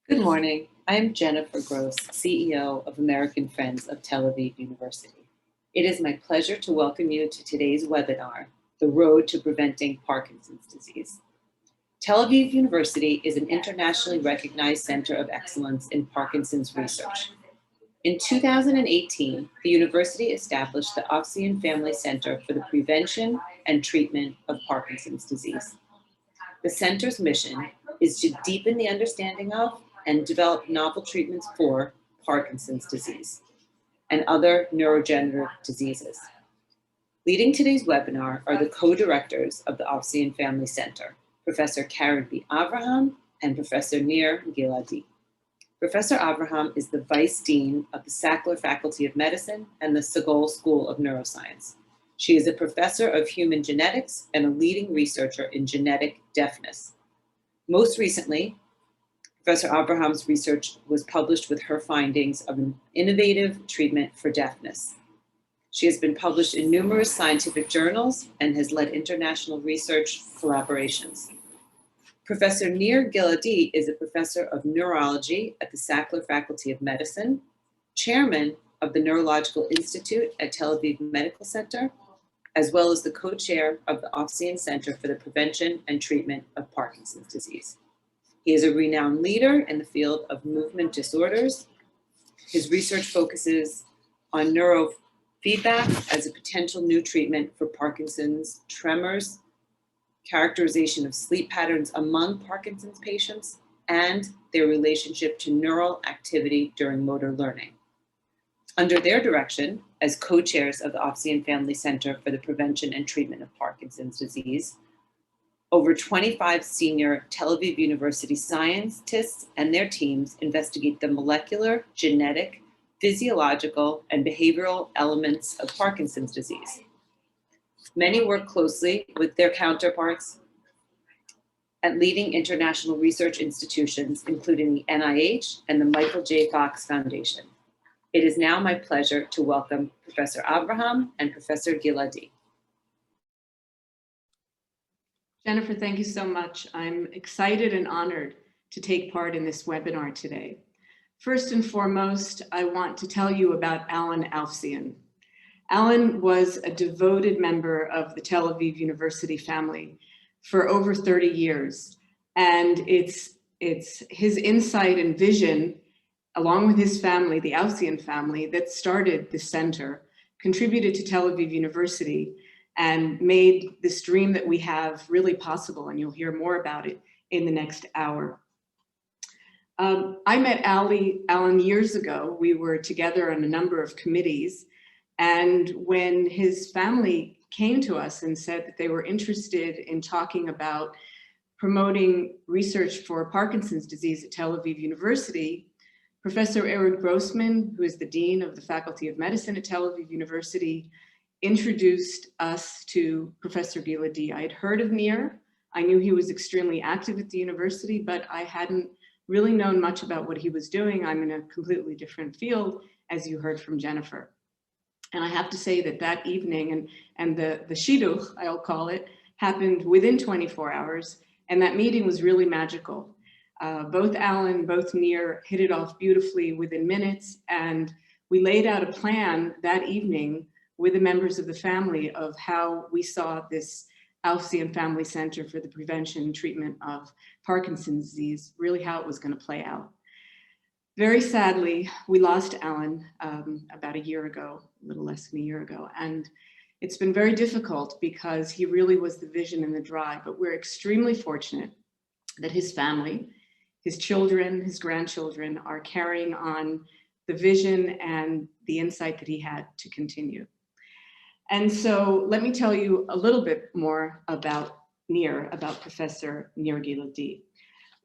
Good morning. I am Jennifer Gross, CEO of American Friends of Tel Aviv University. It is my pleasure to welcome you to today's webinar, The Road to Preventing Parkinson's Disease. Tel Aviv University is an internationally recognized center of excellence in Parkinson's research. In 2018, the university established the Ophzian Family Center for the Prevention and Treatment of Parkinson's Disease. The center's mission is to deepen the understanding of and develop novel treatments for Parkinson's disease and other neurodegenerative diseases. Leading today's webinar are the co-directors of the Ophzian Family Center, Professor Karen B. Avraham and Professor Nir Giladi. Professor Avraham is the Vice Dean of the Sackler Faculty of Medicine and the Segal School of Neuroscience. She is a professor of human genetics and a leading researcher in genetic deafness. Most recently, Professor Abraham's research was published with her findings of an innovative treatment for deafness. She has been published in numerous scientific journals and has led international research collaborations. Professor Nir Giladi is a professor of neurology at the Sackler Faculty of Medicine, chairman of the Neurological Institute at Tel Aviv Medical Center, as well as the co-chair of the Ophzian Center for the Prevention and Treatment of Parkinson's Disease. He is a renowned leader in the field of movement disorders. His research focuses on neurofeedback as a potential new treatment for Parkinson's, tremors, characterization of sleep patterns among Parkinson's patients, and their relationship to neural activity during motor learning. Under their direction, as co-chairs of the Ophzian Family Center for the Prevention and Treatment of Parkinson's Disease, over 25 senior Tel Aviv University scientists and their teams investigate the molecular, genetic, physiological, and behavioral elements of Parkinson's disease. Many work closely with their counterparts at leading international research institutions, including the NIH and the Michael J. Fox Foundation. It is now my pleasure to welcome Professor Avraham and Professor Giladi. Jennifer, thank you so much. I'm excited and honored to take part in this webinar today. First and foremost, I want to tell you about Alan Ophzian. Alan was a devoted member of the Tel Aviv University family for over 30 years. And it's his insight and vision, along with his family, the Ophzian family, that started the center, contributed to Tel Aviv University, and made this dream that we have really possible, and you'll hear more about it in the next hour. I met Alan years ago. We were together on a number of committees, and when his family came to us and said that they were interested in talking about promoting research for Parkinson's disease at Tel Aviv University, Professor Ehud Grossman, who is the Dean of the Faculty of Medicine at Tel Aviv University, introduced us to Professor Giladi. I had heard of Nir. I knew he was extremely active at the university, but I hadn't really known much about what he was doing. I'm in a completely different field, as you heard from Jennifer. And I have to say that that evening, and the shidduch, I'll call it, happened within 24 hours, and that meeting was really magical. Both Alan, both Nir hit it off beautifully within minutes, and we laid out a plan that evening with the members of the family of how we saw this Ophzian Family Center for the Prevention and Treatment of Parkinson's disease, really how it was going to play out. Very sadly, we lost Alan about a year ago, a little less than a year ago, and it's been very difficult because he really was the vision and the drive, but we're extremely fortunate that his family, his children, his grandchildren are carrying on the vision and the insight that he had to continue. And so let me tell you a little bit more about Nir, about Professor Nir Giladi.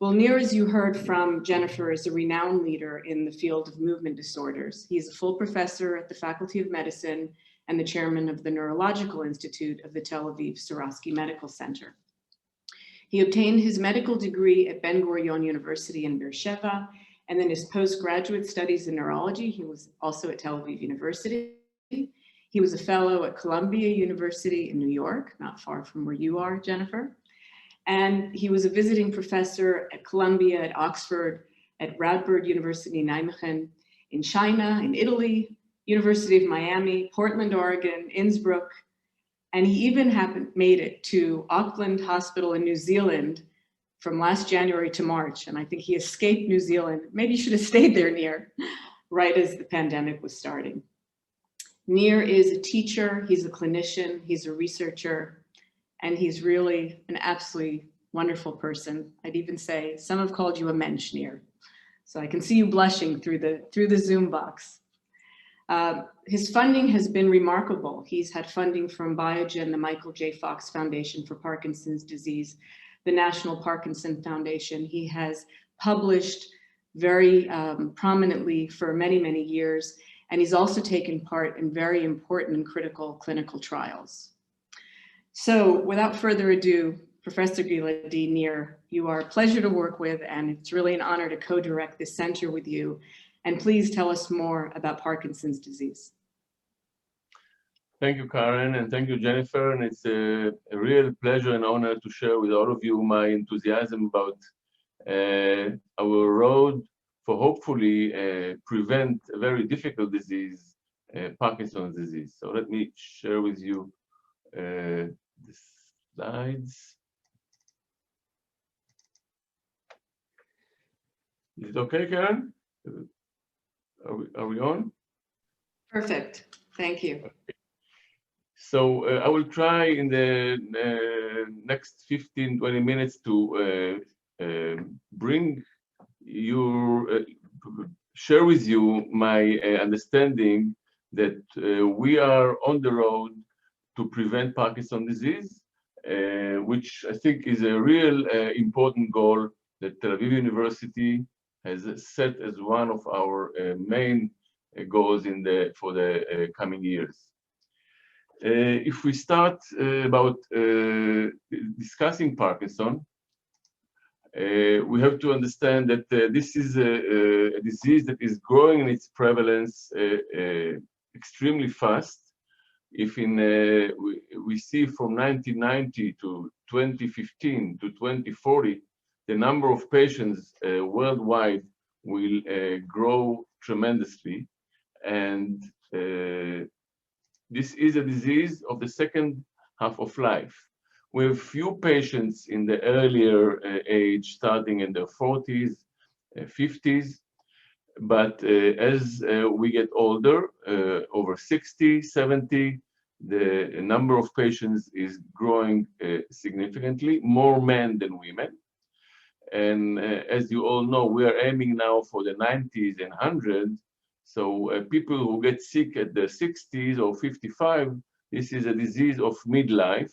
Well, Nir, as you heard from Jennifer, is a renowned leader in the field of movement disorders. He's a full professor at the Faculty of Medicine and the chairman of the Neurological Institute of the Tel Aviv Sourasky Medical Center. He obtained his medical degree at Ben Gurion University in Beersheba, and then his postgraduate studies in neurology. He was also at Tel Aviv University. He was a fellow at Columbia University in New York, not far from where you are, Jennifer. And he was a visiting professor at Columbia, at Oxford, at Radboud University, Nijmegen, in China, in Italy, University of Miami, Portland, Oregon, Innsbruck, and he even made it to Auckland Hospital in New Zealand from last January to March. And I think he escaped New Zealand. Maybe he should have stayed there, Nir, right as the pandemic was starting. Nir is a teacher, he's a clinician, he's a researcher, and he's really an absolutely wonderful person. I'd even say some have called you a mensch, Nir. So I can see you blushing through the Zoom box. His funding has been remarkable. He's had funding from Biogen, the Michael J. Fox Foundation for Parkinson's disease, the National Parkinson Foundation. He has published very prominently for many, many years, and he's also taken part in very important and critical clinical trials. So without further ado, Professor Giladi, Nir, you are a pleasure to work with, and it's really an honor to co-direct this center with you. And please tell us more about Parkinson's disease. Thank you, Karen, and thank you, Jennifer. And it's a real pleasure and honor to share with all of you my enthusiasm about our road for hopefully prevent a very difficult disease, Parkinson's disease. So let me share with you the slides. Is it okay, Karen? Are we on? Perfect. Thank you. Okay. So I will try in the next 15-20 minutes to bring you, share with you my understanding that we are on the road to prevent Parkinson's disease, which I think is a real important goal that Tel Aviv University has set as one of our main goals for the coming years. If we start about discussing Parkinson, we have to understand that this is a disease that is growing in its prevalence extremely fast. If we see from 1990 to 2015 to 2040, the number of patients worldwide will grow tremendously. And this is a disease of the second half of life. We have few patients in the earlier age, starting in their 40s, 50s. But as we get older, over 60, 70, the number of patients is growing significantly, more men than women. And as you all know, we are aiming now for the 90s and 100s. So people who get sick at the 60s or 55, this is a disease of midlife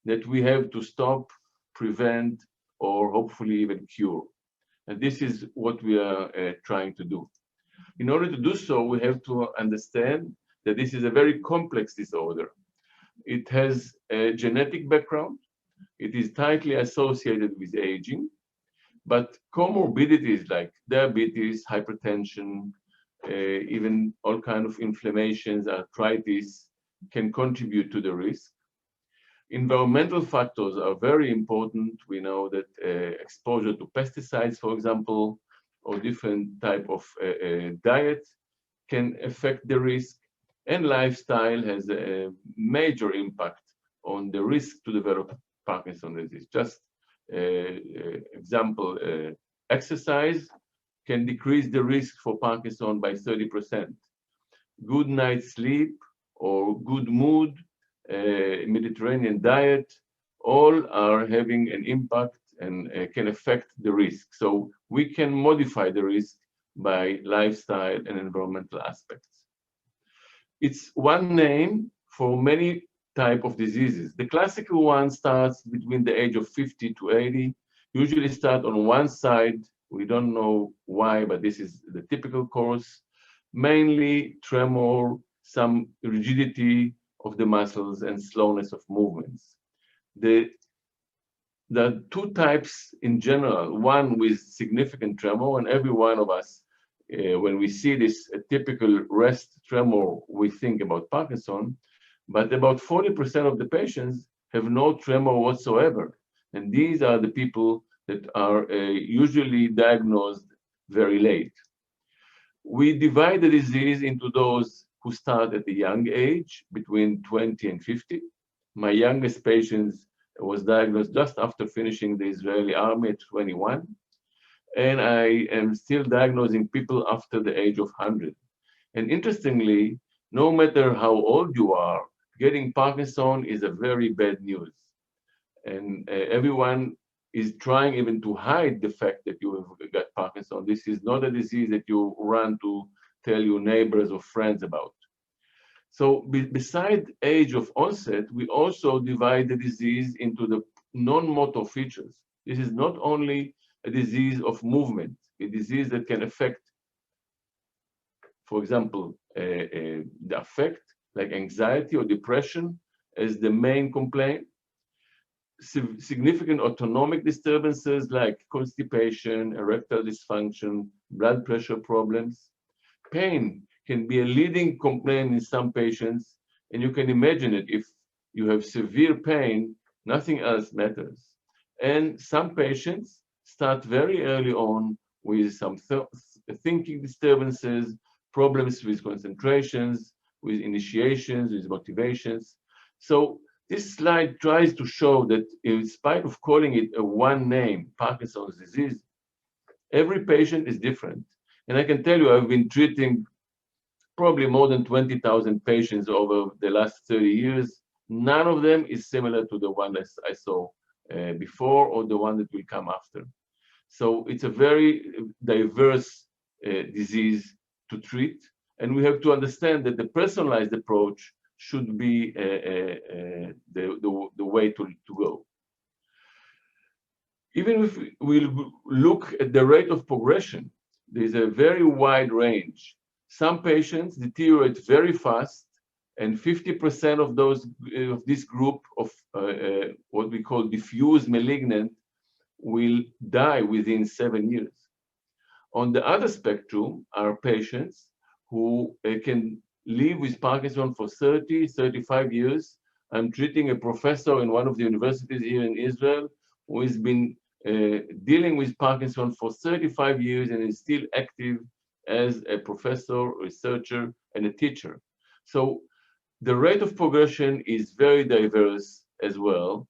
that we have to stop, prevent, or hopefully even cure. And this is what we are trying to do. In order to do so, we have to understand that this is a very complex disorder. It has a genetic background. It is tightly associated with aging, but comorbidities like diabetes, hypertension, even all kinds of inflammations, arthritis, can contribute to the risk. Environmental factors are very important. We know that exposure to pesticides, for example, or different type of diet can affect the risk, and lifestyle has a major impact on the risk to develop Parkinson's disease. Just example, exercise can decrease the risk for Parkinson by 30%. Good night's sleep or good mood, Mediterranean diet, all are having an impact and can affect the risk. So we can modify the risk by lifestyle and environmental aspects. It's one name for many types of diseases. The classical one starts between the age of 50 to 80, usually start on one side. We don't know why, but this is the typical course. Mainly tremor, some rigidity of the muscles, and slowness of movements. There are two types in general, one with significant tremor, and every one of us, when we see this typical rest tremor, we think about Parkinson, but about 40% of the patients have no tremor whatsoever. And these are the people that are usually diagnosed very late. We divide the disease into those who start at a young age, between 20 and 50. My youngest patient was diagnosed just after finishing the Israeli army at 21. And I am still diagnosing people after the age of 100. And interestingly, no matter how old you are, getting Parkinson is a very bad news. And everyone is trying even to hide the fact that you have got Parkinson. This is not a disease that you run to tell your neighbors or friends about. So beside age of onset, we also divide the disease into the non-motor features. This is not only a disease of movement, a disease that can affect, for example, the affect like anxiety or depression as the main complaint, significant autonomic disturbances like constipation, erectile dysfunction, blood pressure problems. Pain can be a leading complaint in some patients, and you can imagine it. If you have severe pain, nothing else matters. And some patients start very early on with some thinking disturbances, problems with concentrations, with initiations, with motivations. So this slide tries to show that in spite of calling it a one name, Parkinson's disease, every patient is different. And I can tell you, I've been treating probably more than 20,000 patients over the last 30 years. None of them is similar to the one that I saw before or the one that will come after. So it's a very diverse disease to treat. And we have to understand that the personalized approach should be the way to go. Even if we look at the rate of progression, there's a very wide range. Some patients deteriorate very fast, and 50% of those of this group of what we call diffuse malignant will die within 7 years. On the other spectrum are patients who can live with Parkinson for 30, 35 years. I'm treating a professor in one of the universities here in Israel who has been dealing with Parkinson for 35 years and is still active as a professor, researcher, and a teacher. So the rate of progression is very diverse as well,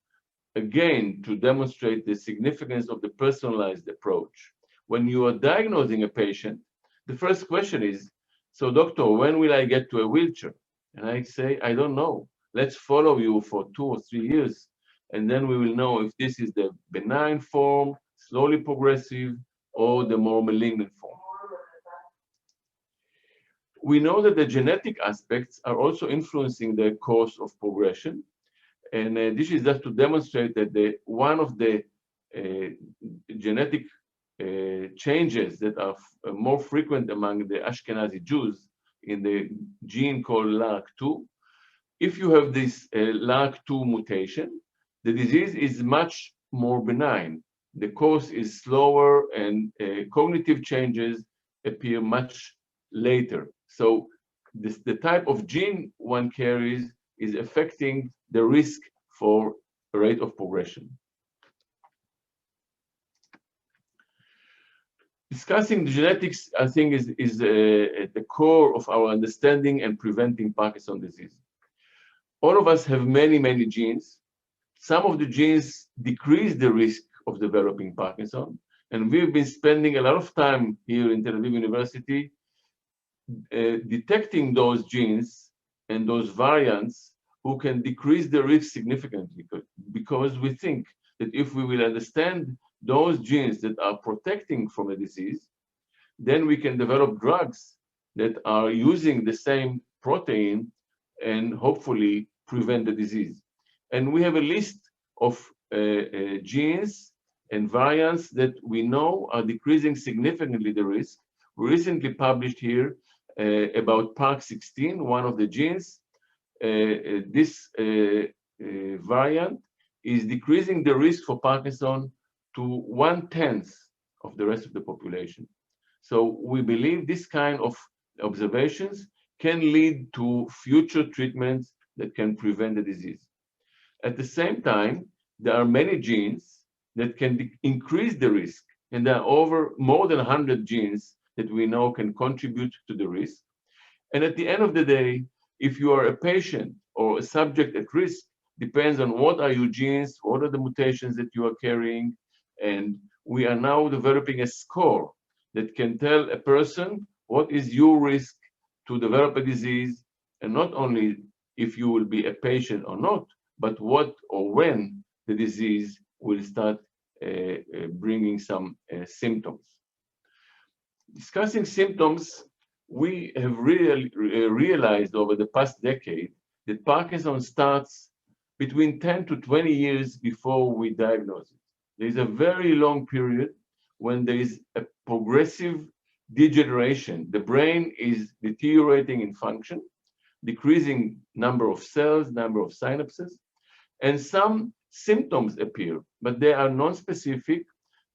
again, to demonstrate the significance of the personalized approach. When you are diagnosing a patient, the first question is, so doctor, when will I get to a wheelchair? And I say, I don't know. Let's follow you for 2 or 3 years, and then we will know if this is the benign form, slowly progressive, or the more malignant form. We know that the genetic aspects are also influencing the course of progression. And this is just to demonstrate that one of the genetic changes that are more frequent among the Ashkenazi Jews in the gene called LARC2. If you have this LARC2 mutation, the disease is much more benign. The course is slower and cognitive changes appear much later. So the type of gene one carries is affecting the risk for rate of progression. Discussing the genetics, I think, is at the core of our understanding and preventing Parkinson's disease. All of us have many, many genes. Some of the genes decrease the risk of developing Parkinson, and we've been spending a lot of time here in Tel Aviv University detecting those genes and those variants who can decrease the risk significantly, because we think that if we will understand those genes that are protecting from a disease, then we can develop drugs that are using the same protein and hopefully prevent the disease. And we have a list of genes and variants that we know are decreasing significantly the risk. We recently published here about PARC16, one of the genes. This variant is decreasing the risk for Parkinson to 1/10 of the rest of the population. So we believe this kind of observations can lead to future treatments that can prevent the disease. At the same time, there are many genes that can increase the risk And there are more than 100 genes that we know can contribute to the risk. And at the end of the day, if you are a patient or a subject at risk, depends on what are your genes, what are the mutations that you are carrying, and we are now developing a score that can tell a person what is your risk to develop a disease, and not only if you will be a patient or not, but what or when the disease will start bringing some symptoms. Discussing symptoms, we have really realized over the past decade that Parkinson starts between 10 to 20 years before we diagnose it. There's a very long period when there is a progressive degeneration. The brain is deteriorating in function, decreasing number of cells, number of synapses, and some symptoms appear, but they are non-specific,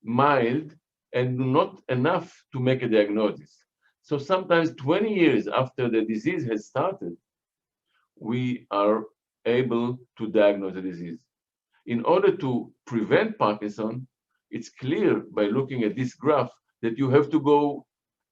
mild, and not enough to make a diagnosis. So sometimes 20 years after the disease has started, we are able to diagnose the disease. In order to prevent Parkinson, it's clear by looking at this graph that you have to go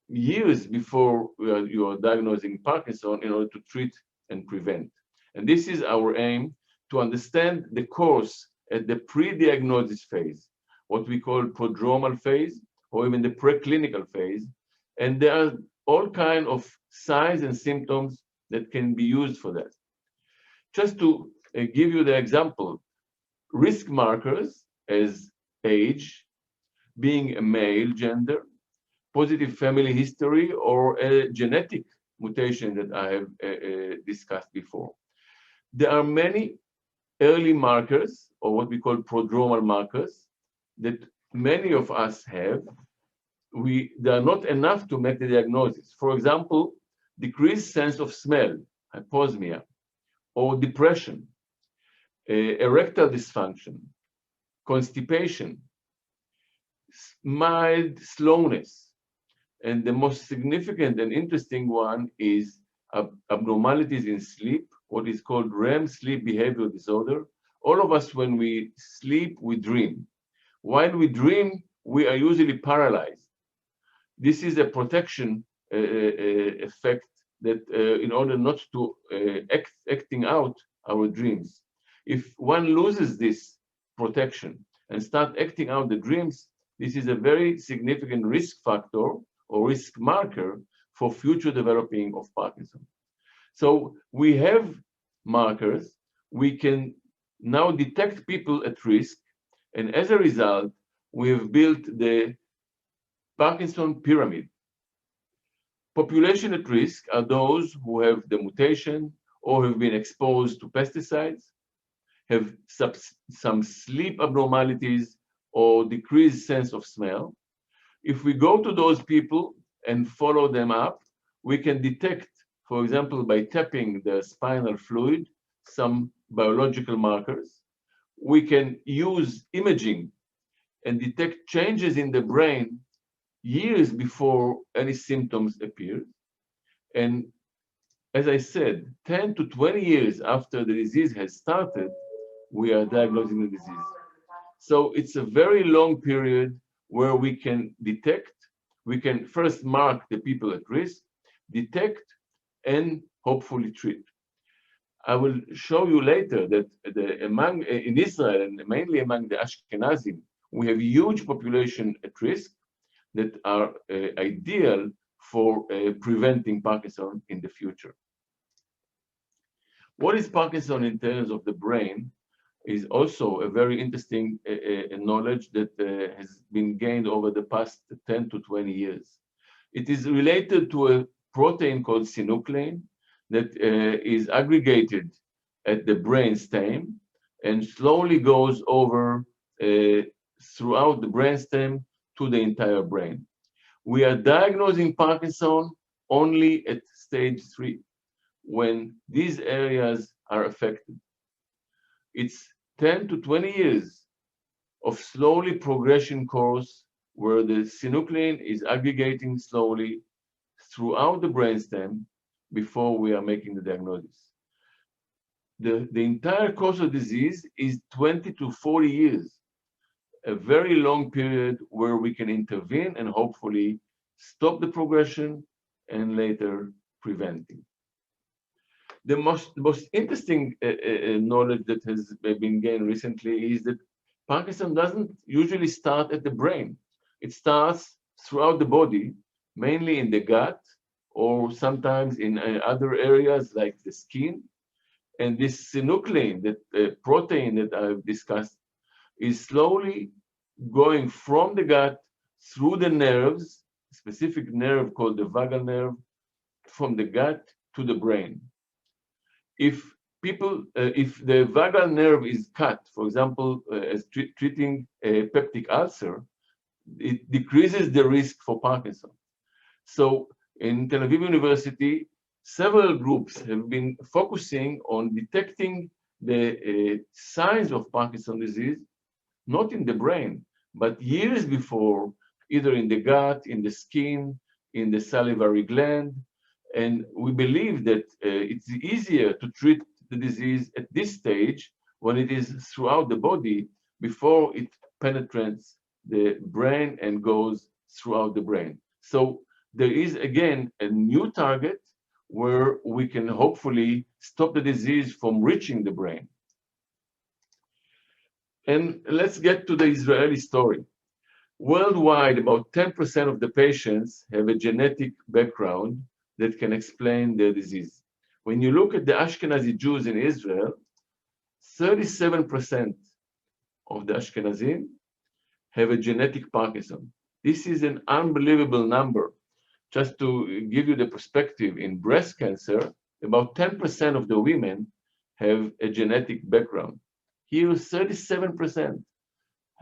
years before you are diagnosing Parkinson in order to treat and prevent. And this is our aim, to understand the course at the pre-diagnosis phase, what we call prodromal phase, or even the preclinical phase. And there are all kinds of signs and symptoms that can be used for that. Just to give you the example, risk markers as age, being a male gender, positive family history, or a genetic mutation that I have discussed before. There are many early markers, or what we call prodromal markers, that many of us have. They are not enough to make the diagnosis. For example, decreased sense of smell, hyposmia, or depression, erectile dysfunction, constipation, mild slowness, and the most significant and interesting one is abnormalities in sleep, what is called REM, sleep behavioral disorder. All of us, when we sleep, we dream. While we dream, we are usually paralyzed. This is a protection effect that in order not to acting out our dreams. If one loses this protection and start acting out the dreams, this is a very significant risk factor or risk marker for future developing of Parkinson. So we have markers, we can now detect people at risk, and as a result, we have built the Parkinson pyramid. Population at risk are those who have the mutation or have been exposed to pesticides, have some sleep abnormalities or decreased sense of smell. If we go to those people and follow them up, we can detect, for example, by tapping the spinal fluid, some biological markers. We can use imaging and detect changes in the brain years before any symptoms appear. And as I said, 10 to 20 years after the disease has started, we are diagnosing the disease. So it's a very long period where we can detect, we can first mark the people at risk, detect, and hopefully treat. I will show you later that in Israel, and mainly among the Ashkenazim, we have huge population at risk that are ideal for preventing Parkinson in the future. What is Parkinson in terms of the brain is also a very interesting knowledge that has been gained over the past 10 to 20 years. It is related to a protein called synuclein that is aggregated at the brain stem and slowly goes over throughout the brain stem to the entire brain. We are diagnosing Parkinson only at stage 3, when these areas are affected. It's 10 to 20 years of slowly progression course where the synuclein is aggregating slowly throughout the brainstem before we are making the diagnosis. The entire course of disease is 20 to 40 years. a very long period where we can intervene and hopefully stop the progression and later preventing. The most interesting knowledge that has been gained recently is that Parkinson doesn't usually start at the brain. It starts throughout the body, mainly in the gut, or sometimes in other areas like the skin. And this synuclein, that protein that I've discussed, is slowly going from the gut through the nerves, a specific nerve called the vagal nerve, from the gut to the brain. If the vagal nerve is cut, for example, as treating a peptic ulcer, it decreases the risk for Parkinson. So in Tel Aviv University, several groups have been focusing on detecting the signs of Parkinson's disease, not in the brain, but years before, either in the gut, in the skin, in the salivary gland. And we believe that it's easier to treat the disease at this stage when it is throughout the body before it penetrates the brain and goes throughout the brain. So there is, again, a new target where we can hopefully stop the disease from reaching the brain. And let's get to the Israeli story. Worldwide, about 10% of the patients have a genetic background that can explain their disease. When you look at the Ashkenazi Jews in Israel, 37% of the Ashkenazim have a genetic Parkinson. This is an unbelievable number. Just to give you the perspective, in breast cancer, about 10% of the women have a genetic background. Here, 37%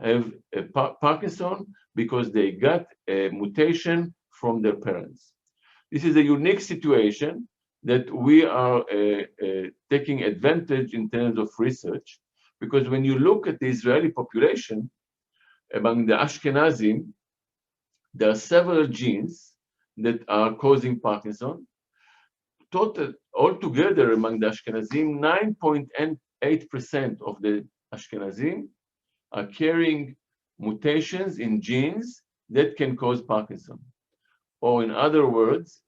have a Parkinson because they got a mutation from their parents. This is a unique situation that we are taking advantage in terms of research, because when you look at the Israeli population, among the Ashkenazim, there are several genes that are causing Parkinson. Altogether among the Ashkenazim, 9.8% of the Ashkenazim are carrying mutations in genes that can cause Parkinson. Or in other words,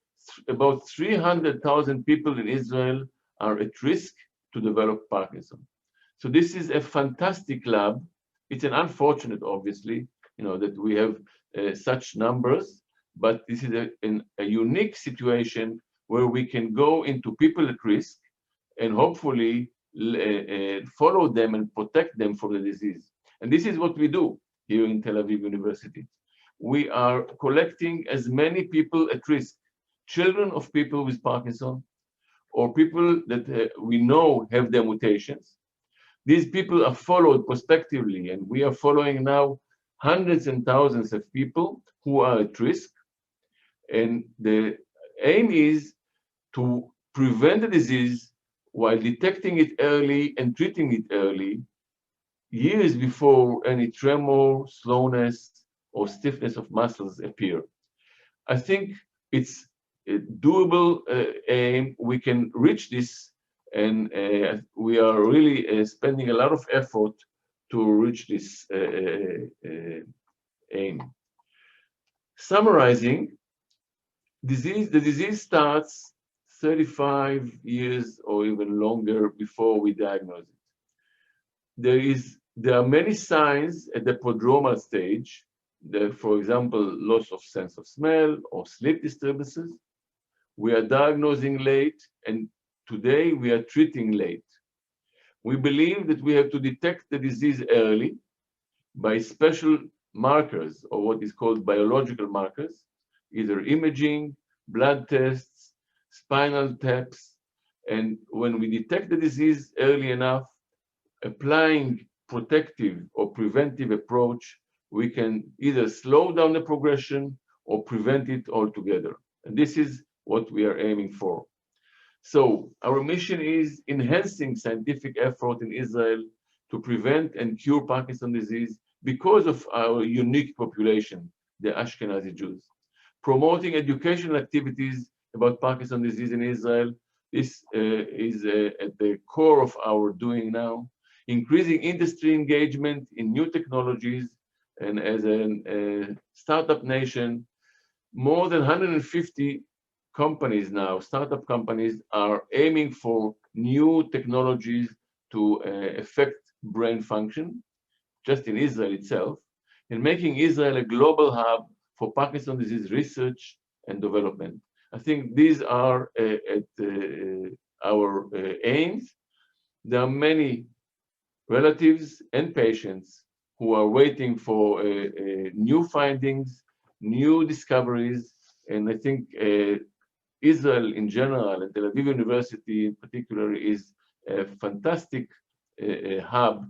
about 300,000 people in Israel are at risk to develop Parkinson. So this is a fantastic lab. It's an unfortunate, obviously, that we have such numbers, but this is a unique situation where we can go into people at risk and hopefully follow them and protect them from the disease. And this is what we do here in Tel Aviv University. We are collecting as many people at risk, children of people with Parkinson, or people that we know have their mutations. These people are followed prospectively, and we are following now hundreds and thousands of people who are at risk. And the aim is to prevent the disease while detecting it early and treating it early, years before any tremor, slowness, or stiffness of muscles appear. I think it's a doable aim. We can reach this, and we are really spending a lot of effort to reach this aim. Summarizing, the disease starts 35 years or even longer before we diagnose it. There are many signs at the prodromal stage, for example, loss of sense of smell or sleep disturbances. We are diagnosing late, and today we are treating late. We believe that we have to detect the disease early by special markers, or what is called biological markers, either imaging, blood tests, spinal taps. And when we detect the disease early enough, applying protective or preventive approach, we can either slow down the progression or prevent it altogether. And this is what we are aiming for. So our mission is enhancing scientific effort in Israel to prevent and cure Parkinson's disease because of our unique population, the Ashkenazi Jews. Promoting educational activities about Parkinson's disease in Israel. This is at the core of our doing now. Increasing industry engagement in new technologies And as a startup nation, more than 150 companies now, startup companies, are aiming for new technologies to affect brain function, just in Israel itself, and making Israel a global hub for Parkinson's disease research and development. I think these are at our aims. There are many relatives and patients who are waiting for new findings, new discoveries, and I think Israel in general, and Tel Aviv University in particular, is a fantastic hub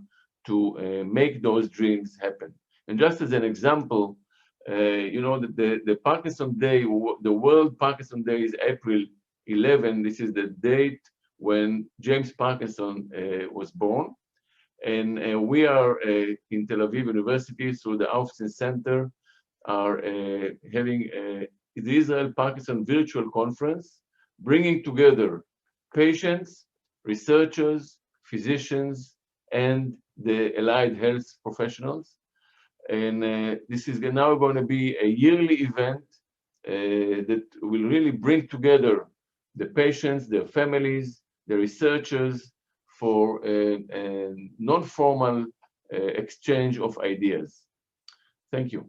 to make those dreams happen. And just as an example, you know, the Parkinson Day, the World Parkinson Day is April 11. This is the date when James Parkinson was born. And we are in Tel Aviv University, through the Aufzin Center, are having the Israel Parkinson Virtual Conference, bringing together patients, researchers, physicians, and the allied health professionals. And this is now going to be a yearly event that will really bring together the patients, their families, the researchers, for a non-formal exchange of ideas. Thank you.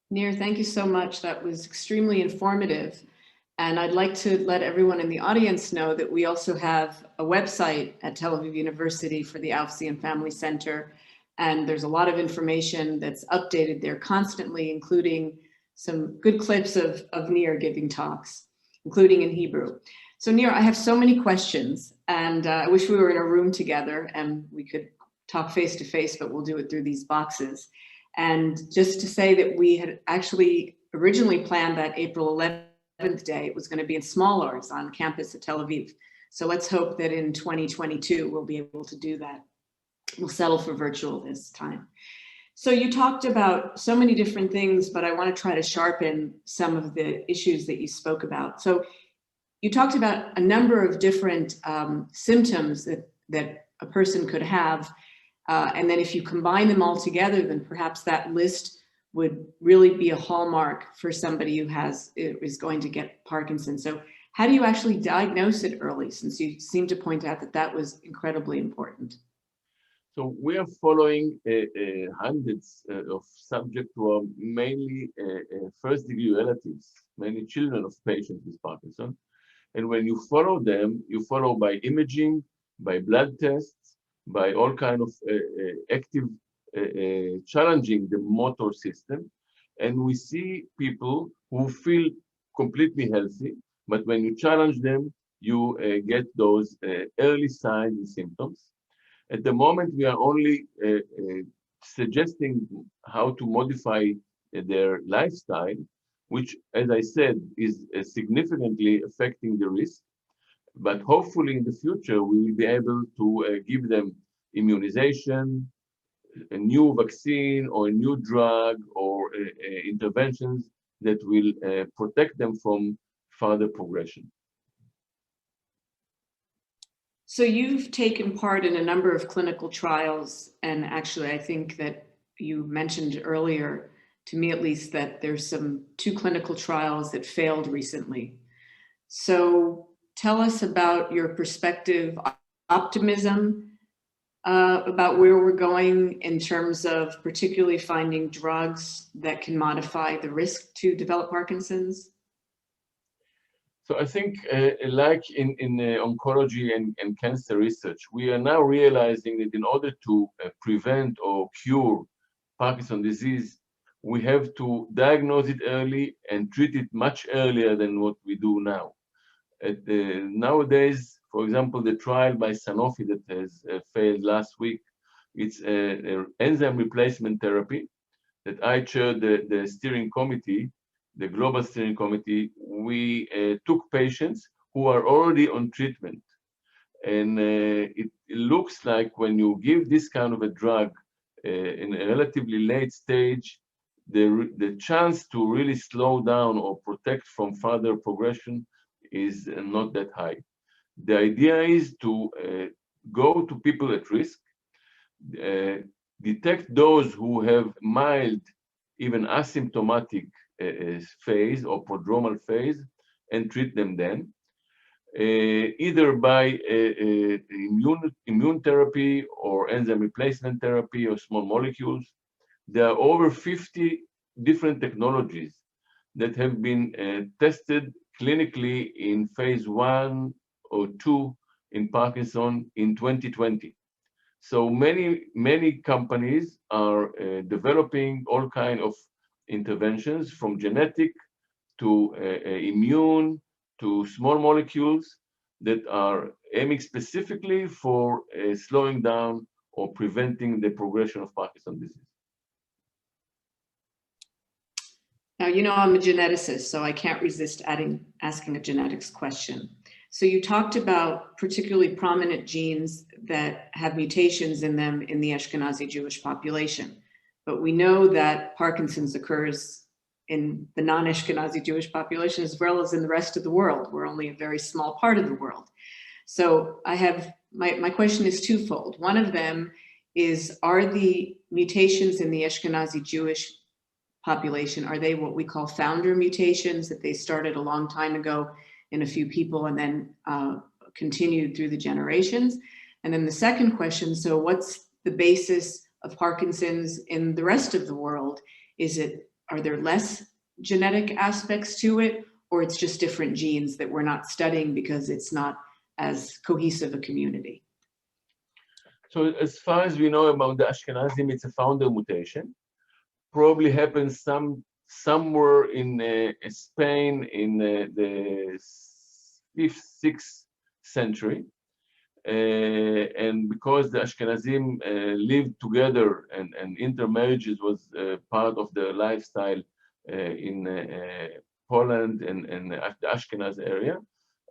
Nir, thank you so much. That was extremely informative. And I'd like to let everyone in the audience know that we also have a website at Tel Aviv University for the Aufzin Family Center. And there's a lot of information that's updated there constantly, including some good clips of Nir giving talks, including in Hebrew. So Nir, I have so many questions, and I wish we were in a room together and we could talk face to face, but we'll do it through these boxes. And just to say that we had actually originally planned that April 11th day, it was going to be in Small Arts on campus at Tel Aviv. So let's hope that in 2022, we'll be able to do that. We'll settle for virtual this time. So you talked about so many different things, but I want to try to sharpen some of the issues that you spoke about. So you talked about a number of different symptoms that a person could have. And then if you combine them all together, then perhaps that list would really be a hallmark for somebody who is going to get Parkinson's. So how do you actually diagnose it early, since you seem to point out that that was incredibly important? So we are following hundreds of subjects who are mainly first-degree relatives, mainly children of patients with Parkinson. And when you follow them, you follow by imaging, by blood tests, by all kind of active challenging the motor system. And we see people who feel completely healthy, but when you challenge them, you get those early signs and symptoms. At the moment, we are only suggesting how to modify their lifestyle, which, as I said, is significantly affecting the risk. But hopefully in the future, we will be able to give them immunization, a new vaccine or a new drug or interventions that will protect them from further progression. So you've taken part in a number of clinical trials, and actually I think that you mentioned earlier, to me at least, that there's two clinical trials that failed recently. So tell us about your perspective, optimism about where we're going in terms of particularly finding drugs that can modify the risk to develop Parkinson's. So I think like in oncology and cancer research, we are now realizing that in order to prevent or cure Parkinson's disease, we have to diagnose it early and treat it much earlier than what we do now. Nowadays, for example, the trial by Sanofi that has failed last week, it's an enzyme replacement therapy that I chaired the steering committee, the global steering committee. We took patients who are already on treatment. And it looks like when you give this kind of a drug in a relatively late stage, the chance to really slow down or protect from further progression is not that high. The idea is to go to people at risk, detect those who have mild, even asymptomatic phase or prodromal phase, and treat them then, either by immune therapy or enzyme replacement therapy or small molecules. There are over 50 different technologies that have been tested clinically in phase 1 or 2 in Parkinson in 2020. So many companies are developing all kinds of interventions, from genetic to immune to small molecules, that are aiming specifically for slowing down or preventing the progression of Parkinson's disease. Now, you know, I'm a geneticist, so I can't resist asking a genetics question. So you talked about particularly prominent genes that have mutations in them in the Ashkenazi Jewish population. But we know that Parkinson's occurs in the non-Ashkenazi Jewish population as well as in the rest of the world. We're only a very small part of the world. So I have, my question is twofold. One of them is, are the mutations in the Ashkenazi Jewish population, are they what we call founder mutations, that they started a long time ago in a few people and then continued through the generations? And then the second question, so what's the basis of Parkinson's in the rest of the world? Are there less genetic aspects to it, or it's just different genes that we're not studying because it's not as cohesive a community? So as far as we know about the Ashkenazim, it's a founder mutation. Probably happens somewhere in Spain in the 5th, 6th century. And because the Ashkenazim lived together and intermarriages was part of their lifestyle in Poland and the Ashkenaz area,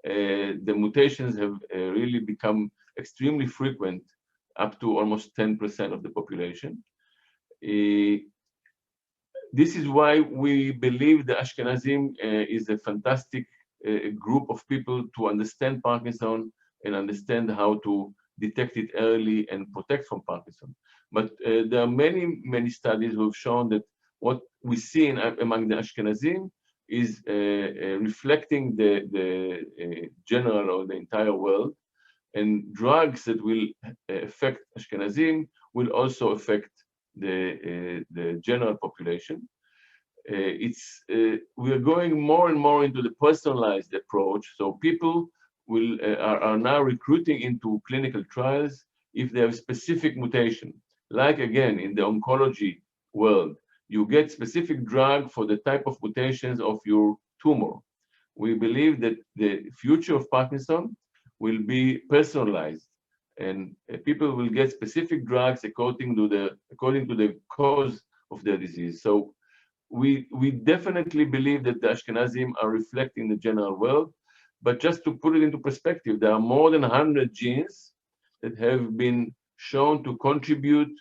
the mutations have really become extremely frequent, up to almost 10% of the population. This is why we believe the Ashkenazim is a fantastic group of people to understand Parkinson and understand how to detect it early and protect from Parkinson. But there are many studies who have shown that what we see among the Ashkenazim is reflecting the general or the entire world, and drugs that will affect Ashkenazim will also affect the general population. We are going more and more into the personalized approach, so people are now recruiting into clinical trials if they have specific mutation. Like again, in the oncology world, you get specific drug for the type of mutations of your tumor. We believe that the future of Parkinson will be personalized, and people will get specific drugs according to the cause of their disease. So we definitely believe that the Ashkenazim are reflecting the general world. But just to put it into perspective, there are more than 100 genes that have been shown to contribute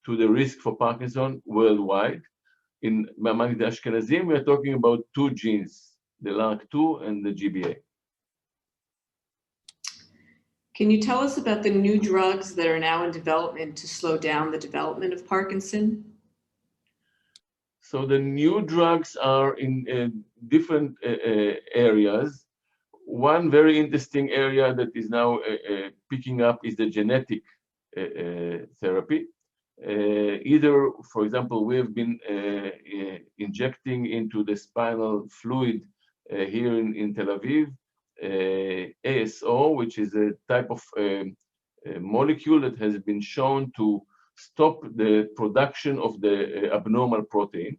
to the risk for Parkinson worldwide. Among the Ashkenazim, we are talking about 2 genes, the LRRK2 and the GBA. Can you tell us about the new drugs that are now in development to slow down the development of Parkinson? So the new drugs are in different areas. One very interesting area that is now picking up is the genetic therapy. Either, for example, we have been injecting into the spinal fluid here in Tel Aviv, ASO, which is a type of molecule that has been shown to stop the production of the abnormal protein.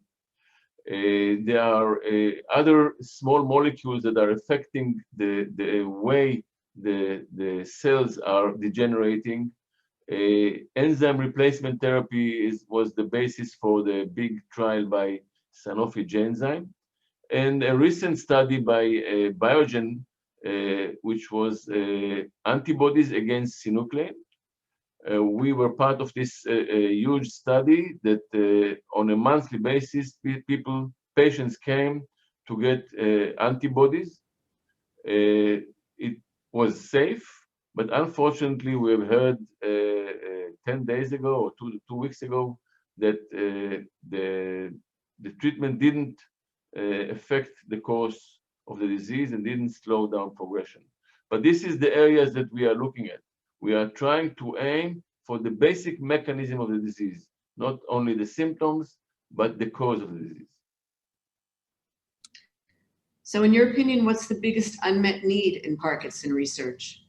There are other small molecules that are affecting the way the cells are degenerating. Enzyme replacement therapy was the basis for the big trial by Sanofi Genzyme. And a recent study by Biogen, which was antibodies against synuclein, we were part of this huge study that on a monthly basis, patients came to get antibodies. It was safe, but unfortunately, we have heard 10 days ago or two weeks ago that the treatment didn't affect the course of the disease and didn't slow down progression. But this is the areas that we are looking at. We are trying to aim for the basic mechanism of the disease, not only the symptoms, but the cause of the disease. So in your opinion, what's the biggest unmet need in Parkinson research?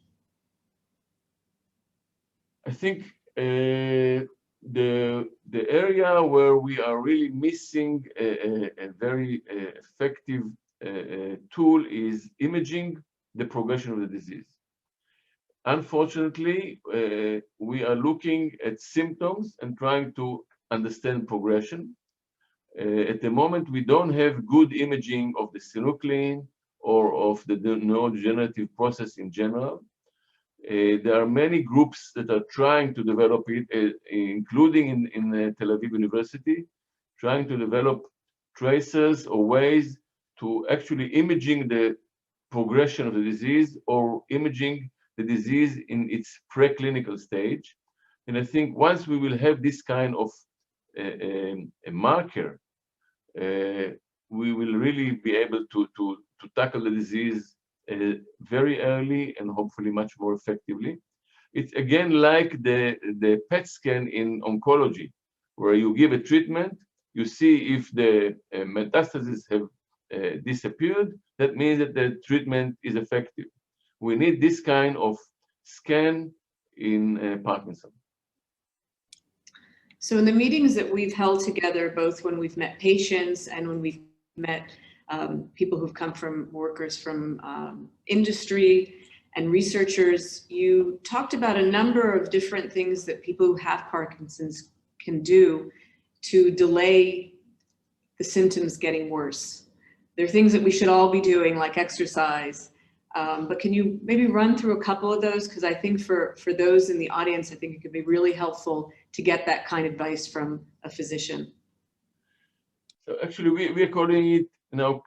I think the area where we are really missing a very effective tool is imaging the progression of the disease. Unfortunately, we are looking at symptoms and trying to understand progression. At the moment, we don't have good imaging of the synuclein or of the neurodegenerative process in general. There are many groups that are trying to develop it, including in Tel Aviv University, trying to develop tracers or ways to actually imaging the progression of the disease or imaging the disease in its preclinical stage. And I think once we will have this kind of a marker, we will really be able to tackle the disease very early and hopefully much more effectively. It's again like the PET scan in oncology, where you give a treatment, you see if the metastases have disappeared, that means that the treatment is effective. We need this kind of scan in Parkinson. So in the meetings that we've held together, both when we've met patients and when we've met people who've come from workers from industry and researchers, you talked about a number of different things that people who have Parkinson's can do to delay the symptoms getting worse. There are things that we should all be doing, like exercise. But can you maybe run through a couple of those? Because I think for those in the audience, I think it could be really helpful to get that kind of advice from a physician. So actually, we are calling it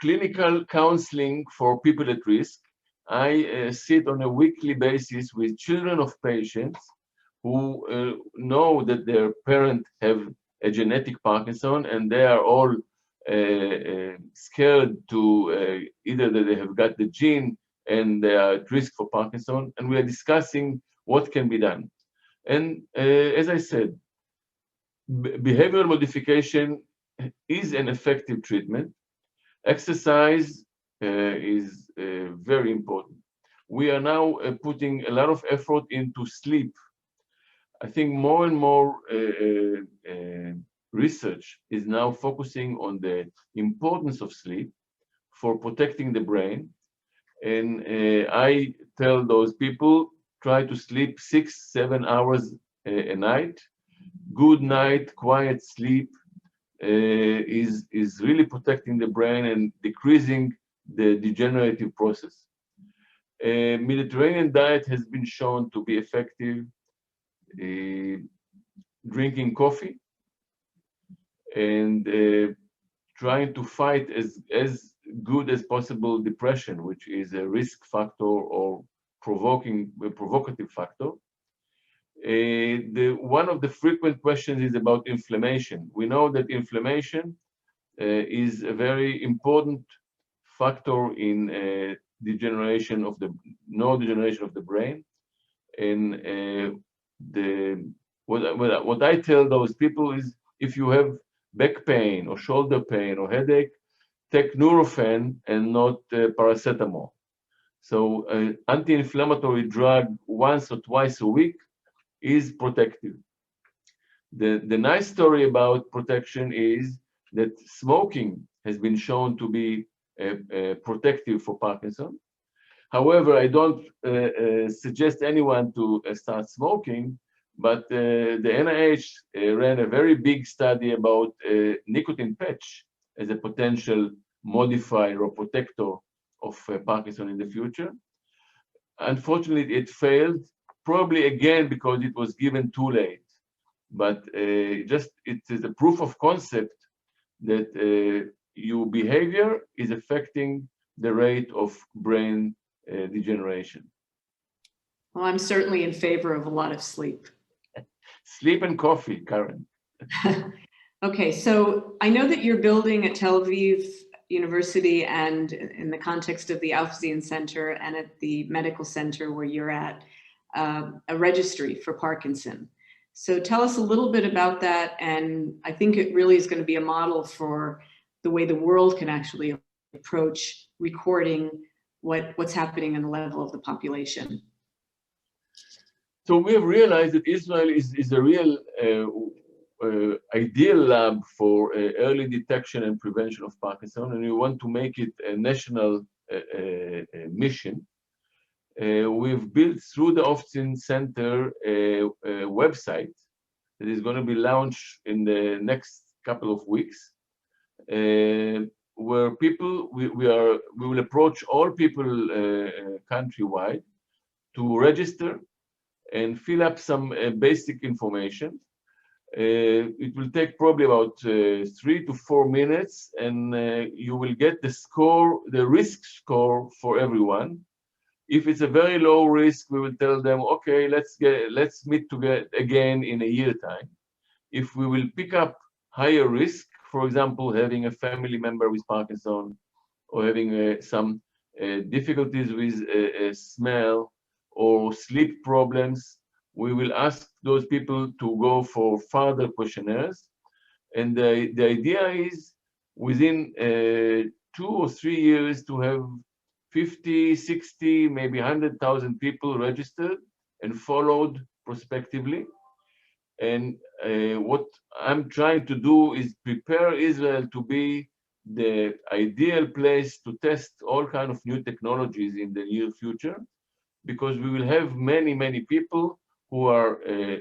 clinical counseling for people at risk. I sit on a weekly basis with children of patients who know that their parents have a genetic Parkinson, and they are all scared to either that they have got the gene and they are at risk for Parkinson, and we are discussing what can be done. And as I said, behavioral modification is an effective treatment. Exercise is very important. We are now putting a lot of effort into sleep. I think more and more research is now focusing on the importance of sleep for protecting the brain. And I tell those people, try to sleep 6-7 hours a night. Good night, quiet sleep is really protecting the brain and decreasing the degenerative process. Mediterranean diet has been shown to be effective. Drinking coffee and trying to fight as good as possible depression, which is a risk factor or provocative factor. One of the frequent questions is about inflammation. We know that inflammation is a very important factor in degeneration of the neurodegeneration of the brain. And what I tell those people is, if you have back pain or shoulder pain or headache, take Nurofen and not paracetamol. So anti-inflammatory drug once or twice a week is protective. The nice story about protection is that smoking has been shown to be protective for Parkinson. However, I don't suggest anyone to start smoking, but the NIH ran a very big study about nicotine patch as a potential modifier or protector of Parkinson in the future. Unfortunately, it failed probably again because it was given too late. But just it is a proof of concept that your behavior is affecting the rate of brain degeneration. Well, I'm certainly in favor of a lot of sleep. Sleep and coffee, Karen. Okay, so I know that you're building at Tel Aviv University and in the context of the Aufzien Center and at the medical center where you're at, a registry for Parkinson. So tell us a little bit about that, and I think it really is going to be a model for the way the world can actually approach recording what's happening in the level of the population. So we have realized that Israel is a real ideal lab for early detection and prevention of Parkinson, and we want to make it a national mission. We've built through the Aufzien Center a website that is going to be launched in the next couple of weeks, where people we will approach all people countrywide to register and fill up some basic information. It will take probably about 3 to 4 minutes, and you will get the score, the risk score for everyone. If it's a very low risk, we will tell them, okay, let's meet together again in a year time. If we will pick up higher risk, for example, having a family member with Parkinson or having some difficulties with smell or sleep problems, we will ask those people to go for further questionnaires. And the idea is within 2 or 3 years to have 50, 60, maybe 100,000 people registered and followed prospectively. And what I'm trying to do is prepare Israel to be the ideal place to test all kinds of new technologies in the near future, because we will have many, many people who are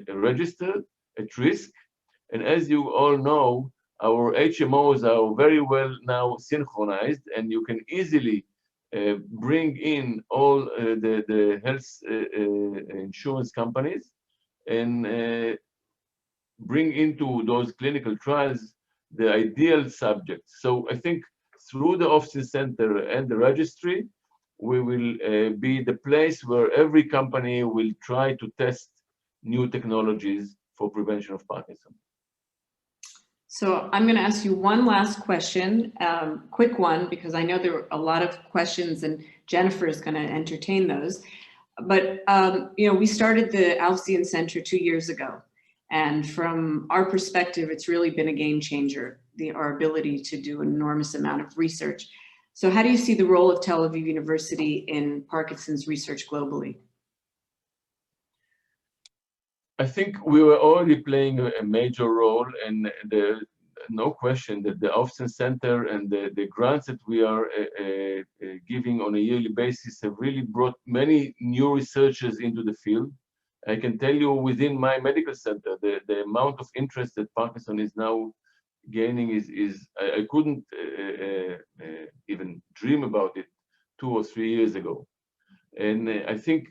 registered at risk. And as you all know, our HMOs are very well now synchronized, and you can easily bring in all the health insurance companies and bring into those clinical trials the ideal subjects. So I think through the Aufzien Center and the registry, we will be the place where every company will try to test new technologies for prevention of Parkinson. So I'm going to ask you one last question, quick one, because I know there are a lot of questions and Jennifer is going to entertain those. But, we started the Aufzien Center 2 years ago. And from our perspective, it's really been a game changer, our ability to do an enormous amount of research. So how do you see the role of Tel Aviv University in Parkinson's research globally? I think we were already playing a major role, and there's no question that the Aufzien Center and the grants that we are giving on a yearly basis have really brought many new researchers into the field. I can tell you within my medical center, the amount of interest that Parkinson is now gaining is I couldn't even dream about it 2 or 3 years ago. And I think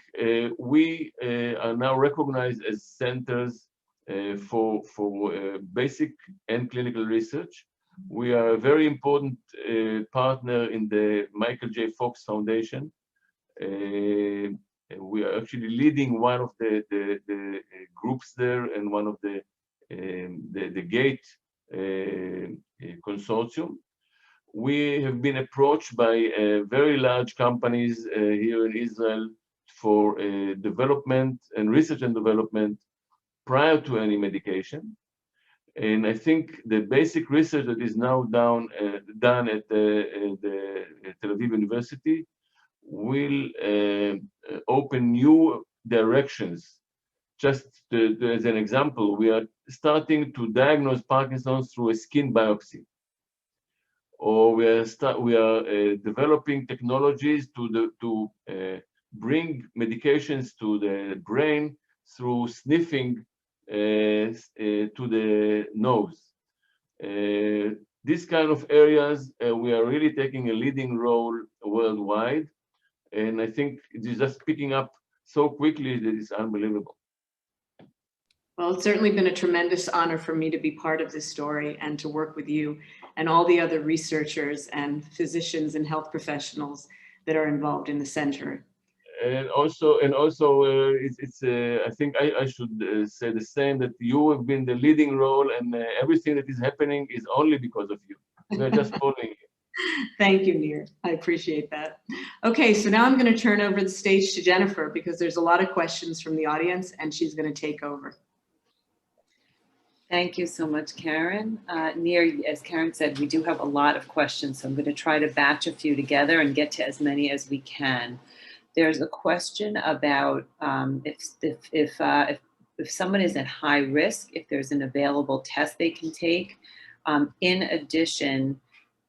we are now recognized as centers for basic and clinical research. We are a very important partner in the Michael J. Fox Foundation. We are actually leading one of the groups there and one of the GATE consortium. We have been approached by very large companies here in Israel for development and research and development prior to any medication. And I think the basic research that is now done at the Tel Aviv University will open new directions. Just as an example, we are starting to diagnose Parkinson's through a skin biopsy. Or we are developing technologies to bring medications to the brain through sniffing to the nose. These kind of areas, we are really taking a leading role worldwide. And I think it is just picking up so quickly that it's unbelievable. Well, it's certainly been a tremendous honor for me to be part of this story and to work with you and all the other researchers and physicians and health professionals that are involved in the center. And also, I think I should say the same, that you have been the leading role, and everything that is happening is only because of you. We're just following you. Thank you, Nir. I appreciate that. Okay, so now I'm going to turn over the stage to Jennifer because there's a lot of questions from the audience and she's going to take over. Thank you so much, Karen. Nir, as Karen said, we do have a lot of questions, so I'm going to try to batch a few together and get to as many as we can. There's a question about if someone is at high risk, if there's an available test they can take. In addition,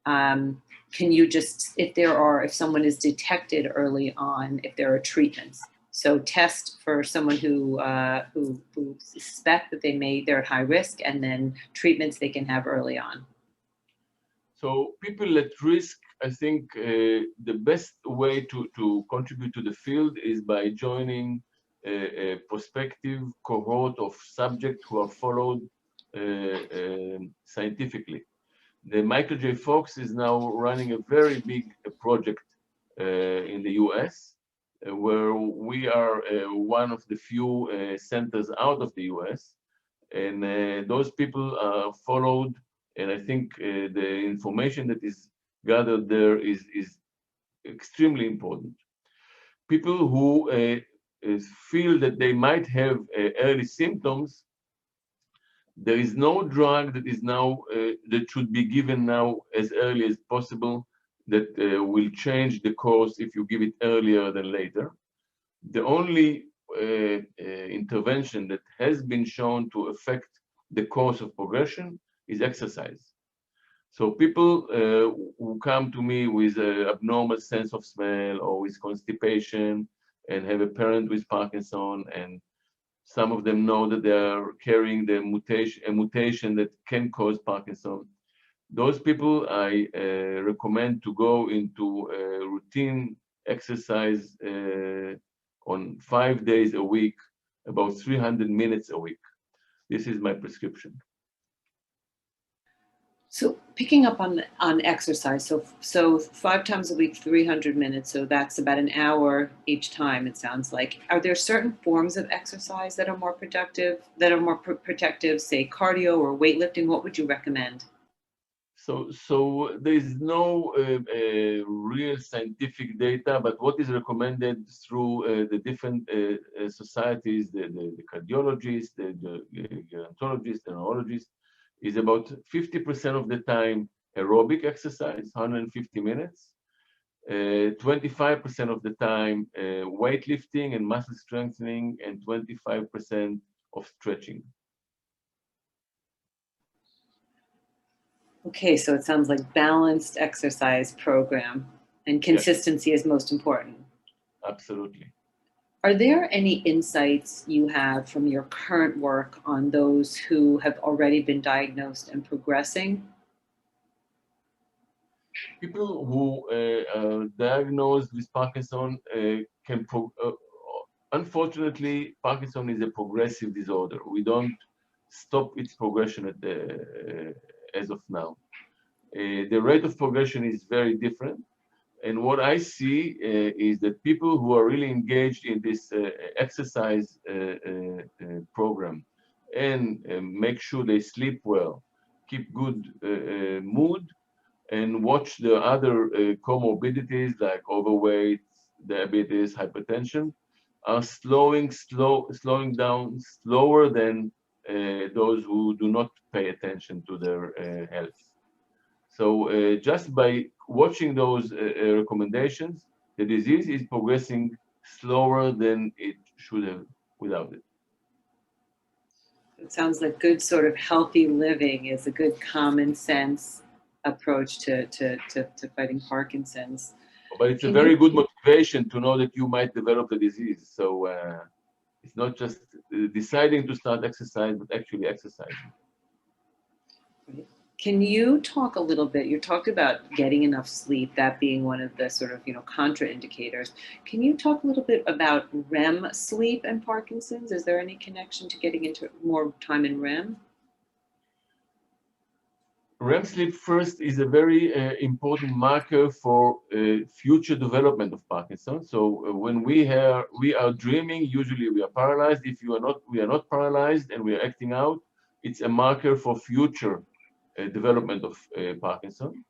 can you just, if someone is detected early on, if there are treatments? So test for someone who suspect that they're at high risk, and then treatments they can have early on. So people at risk, I think the best way to contribute to the field is by joining a prospective cohort of subjects who are followed scientifically. The Michael J. Fox is now running a very big project in the US, where we are one of the few centers out of the US. And those people are followed, and I think the information that is gathered there is extremely important. People who feel that they might have early symptoms, there is no drug that is now that should be given now as early as possible that will change the course if you give it earlier than later. The only intervention that has been shown to affect the course of progression is exercise. So people who come to me with an abnormal sense of smell or with constipation and have a parent with Parkinson, and some of them know that they are carrying the mutation that can cause Parkinson, those people I recommend to go into routine exercise on 5 days a week, about 300 minutes a week. This is my prescription. So picking up on exercise, so 5 times a week, 300 minutes, so that's about an hour each time, it sounds like. Are there certain forms of exercise that are more productive, say cardio or weightlifting? What would you recommend? So there is no real scientific data, but what is recommended through the different societies, the cardiologists, the gerontologists, the neurologists, is about 50% of the time aerobic exercise, 150 minutes, 25% of the time weightlifting and muscle strengthening, and 25% of stretching. Okay, so it sounds like balanced exercise program, and consistency is most important. Absolutely. Are there any insights you have from your current work on those who have already been diagnosed and progressing? People who are diagnosed with Parkinson unfortunately, Parkinson is a progressive disorder. We don't stop its progression as of now. The rate of progression is very different. And what I see is that people who are really engaged in this exercise program and make sure they sleep well, keep good mood, and watch the other comorbidities like overweight, diabetes, hypertension, are slowing down slower than those who do not pay attention to their health. So just by watching those recommendations, the disease is progressing slower than it should have without it. It sounds like good sort of healthy living is a good common sense approach to fighting Parkinson's. But it's a very good motivation to know that you might develop the disease. So it's not just deciding to start exercise, but actually exercising. Right. Can you talk a little bit, you talked about getting enough sleep, that being one of the sort of, contraindicators. Can you talk a little bit about REM sleep and Parkinson's? Is there any connection to getting into more time in REM? REM sleep first is a very important marker for future development of Parkinson's. So when we are dreaming, usually we are paralyzed. If we are not paralyzed and we are acting out, it's a marker for future development of Parkinson.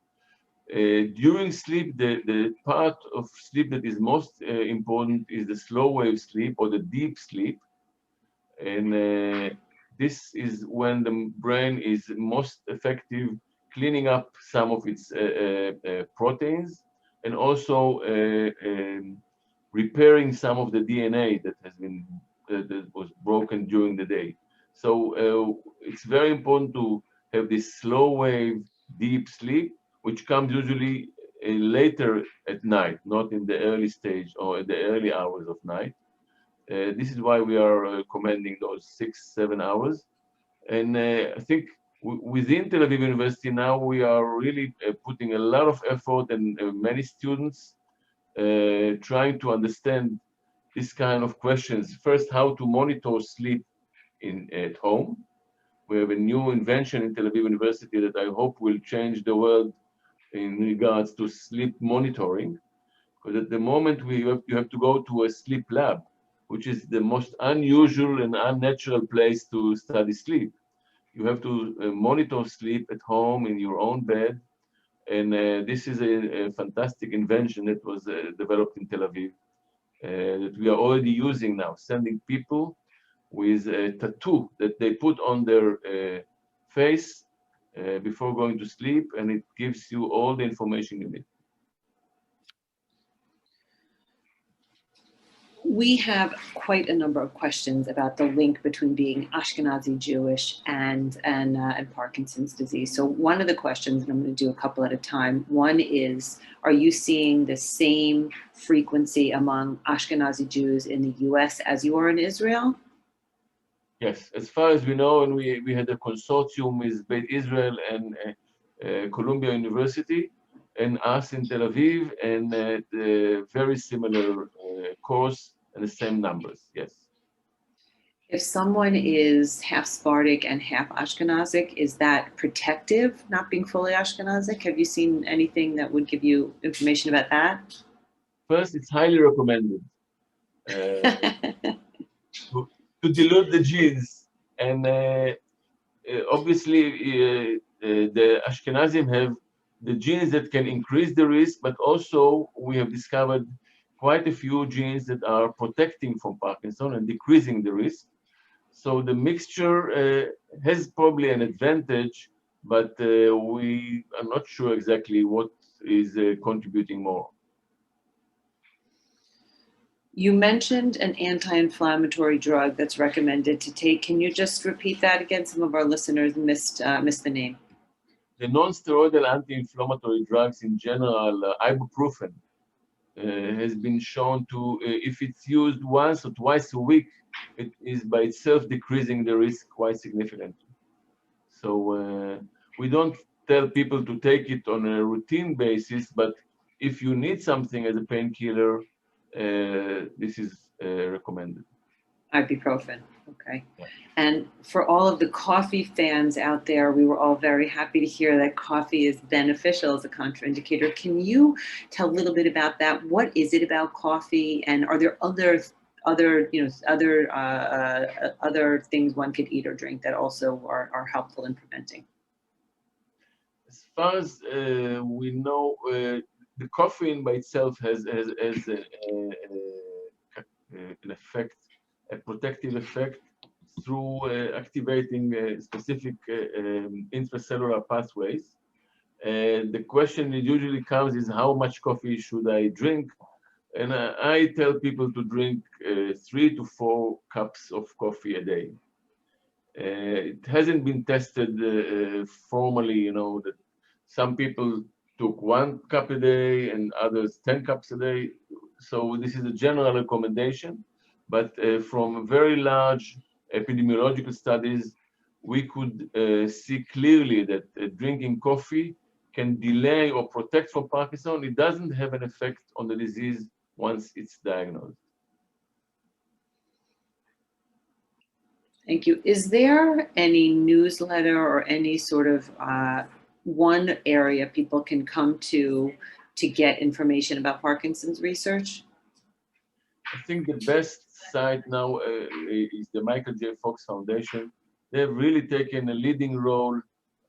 During sleep, the part of sleep that is most important is the slow wave sleep or the deep sleep. And this is when the brain is most effective cleaning up some of its proteins and also repairing some of the DNA that has been that was broken during the day. So it's very important to have this slow wave deep sleep, which comes usually later at night, not in the early stage or at the early hours of night. This is why we are recommending those 6-7 hours. And I think within Tel Aviv University now, we are really putting a lot of effort and many students trying to understand this kind of questions. First, how to monitor sleep at home. We have a new invention in Tel Aviv University that I hope will change the world in regards to sleep monitoring. Because at the moment, you have to go to a sleep lab, which is the most unusual and unnatural place to study sleep. You have to monitor sleep at home in your own bed. And this is a fantastic invention that was developed in Tel Aviv that we are already using now, sending people with a tattoo that they put on their face before going to sleep, and it gives you all the information you need. We have quite a number of questions about the link between being Ashkenazi Jewish and Parkinson's disease. So one of the questions, and I'm going to do a couple at a time. One is, are you seeing the same frequency among Ashkenazi Jews in the US as you are in Israel? Yes, as far as we know, and we had a consortium with Beit Israel and Columbia University and us in Tel Aviv, and very similar course and the same numbers, yes. If someone is half Sephardic and half Ashkenazic, is that protective, not being fully Ashkenazic? Have you seen anything that would give you information about that? First, it's highly recommended to dilute the genes. And obviously, the Ashkenazim have the genes that can increase the risk, but also we have discovered quite a few genes that are protecting from Parkinson and decreasing the risk. So the mixture has probably an advantage, but we are not sure exactly what is contributing more. You mentioned an anti-inflammatory drug that's recommended to take. Can you just repeat that again? Some of our listeners missed the name. The non-steroidal anti-inflammatory drugs in general, ibuprofen, has been shown to, if it's used once or twice a week, it is by itself decreasing the risk quite significantly. So we don't tell people to take it on a routine basis, but if you need something as a painkiller, this is recommended. Ibuprofen, okay. Yeah. And for all of the coffee fans out there, we were all very happy to hear that coffee is beneficial as a contraindicator. Can you tell a little bit about that? What is it about coffee, and are there other things one could eat or drink that also are helpful in preventing? As far as we know, the caffeine by itself has an effect, a protective effect through activating specific intracellular pathways. The question that usually comes is, how much coffee should I drink? And I tell people to drink 3 to 4 cups of coffee a day. It hasn't been tested formally, that some people took 1 cup a day and others 10 cups a day. So this is a general recommendation, but from very large epidemiological studies, we could see clearly that drinking coffee can delay or protect from Parkinson. It doesn't have an effect on the disease once it's diagnosed. Thank you. Is there any newsletter or any sort of one area people can come to get information about Parkinson's research? I think the best site now is the Michael J. Fox Foundation. They've really taken a leading role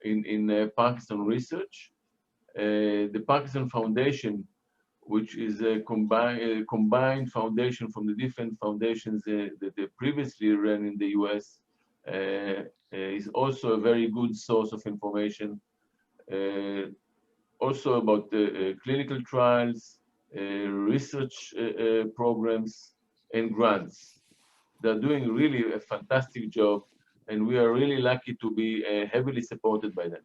in Parkinson research. The Parkinson Foundation, which is a combined foundation from the different foundations that they previously ran in the US, is also a very good source of information. Also about clinical trials, research programs, and grants. They're doing really a fantastic job, and we are really lucky to be heavily supported by them.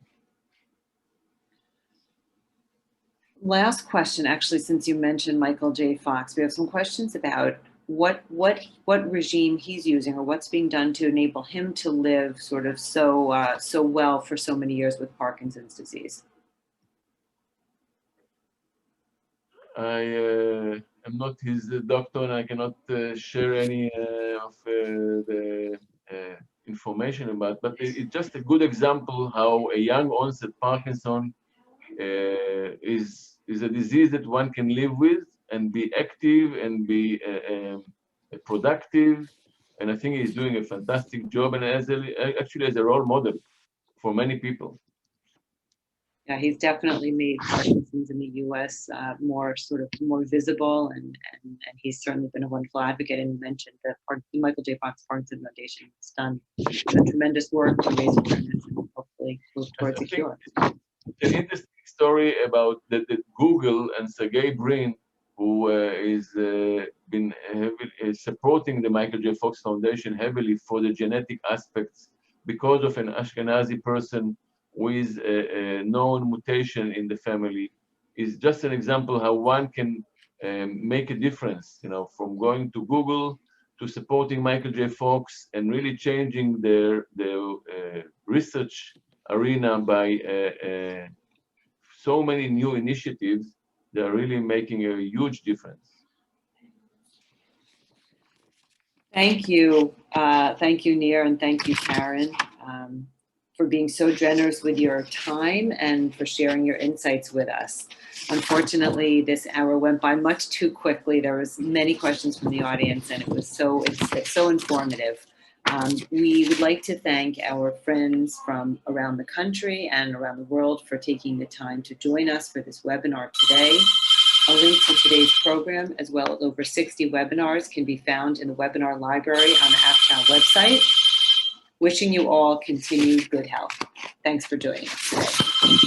Last question, actually, since you mentioned Michael J. Fox, we have some questions about what regime he's using or what's being done to enable him to live sort of so well for so many years with Parkinson's disease. I am not his doctor, and I cannot share any of the information about, but it's just a good example how a young onset Parkinson is a disease that one can live with and be active and be productive. And I think he's doing a fantastic job, and actually as a role model for many people. Yeah, he's definitely made Parkinson's in the U.S. More visible, and he's certainly been a wonderful advocate. And you mentioned that the Michael J. Fox Parkinson Foundation has done tremendous work to raise awareness and hopefully move towards a cure. An interesting story about that Google and Sergey Brin, who is been supporting the Michael J. Fox Foundation heavily for the genetic aspects because of an Ashkenazi person with a known mutation in the family, is just an example how one can make a difference, from going to Google to supporting Michael J. Fox and really changing their research arena by so many new initiatives that are really making a huge difference. Thank you. Thank you, Nir, and thank you, Karen, for being so generous with your time and for sharing your insights with us. Unfortunately, this hour went by much too quickly. There was many questions from the audience, and it's so informative. We would like to thank our friends from around the country and around the world for taking the time to join us for this webinar today. A link to today's program, as well as over 60 webinars, can be found in the webinar library on the AppTown website. Wishing you all continued good health. Thanks for joining us today.